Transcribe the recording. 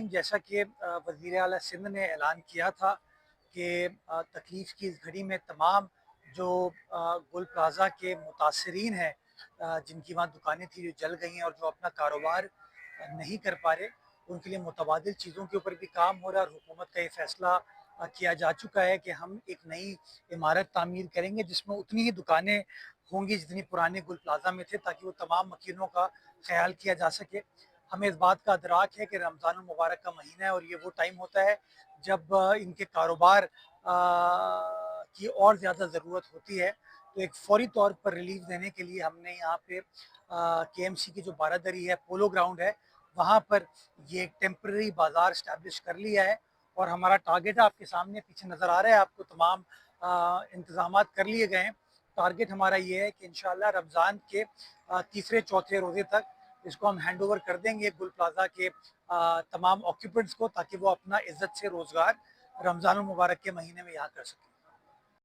जैसा कि वज़ीर आला सिंध ने ऐलान किया था कि तकलीफ़ की इस घड़ी में तमाम जो गुल प्लाज़ा के मुतासरीन हैं, जिनकी वहाँ दुकानें थी जो जल गई हैं और जो अपना कारोबार नहीं कर पा रहे, उनके लिए मुतबादिल चीज़ों के ऊपर भी काम हो रहा है और हुकूमत का ये फ़ैसला किया जा चुका है कि हम एक नई इमारत तामीर करेंगे जिसमें उतनी ही दुकानें होंगी जितनी पुराने गुल प्लाज़ा में थे, ताकि वो तमाम मकीनों का ख़्याल किया जा सके। हमें इस बात का अदराक है कि रमज़ान मुबारक का महीना है और ये वो टाइम होता है जब इनके कारोबार की और ज़्यादा ज़रूरत होती है। तो एक फ़ौरी तौर पर रिलीफ़ देने के लिए हमने यहाँ पे केएमसी की जो बारादरी है, पोलो ग्राउंड है, वहाँ पर ये एक टेम्परेरी बाज़ार एस्टैब्लिश कर लिया है और हमारा टारगेट आपके सामने पीछे नज़र आ रहा है आपको, तमाम इंतज़ामात कर लिए गए हैं। टारगेट हमारा ये है कि इंशाअल्लाह रमज़ान के तीसरे चौथे रोज़े तक इसको हम हैंडओवर कर देंगे गुल प्लाज़ा के तमाम ऑक्यूपेंट्स को, ताकि वो अपना इज़्ज़त से रोज़गार रमज़ान मुबारक के महीने में यहाँ कर सकें।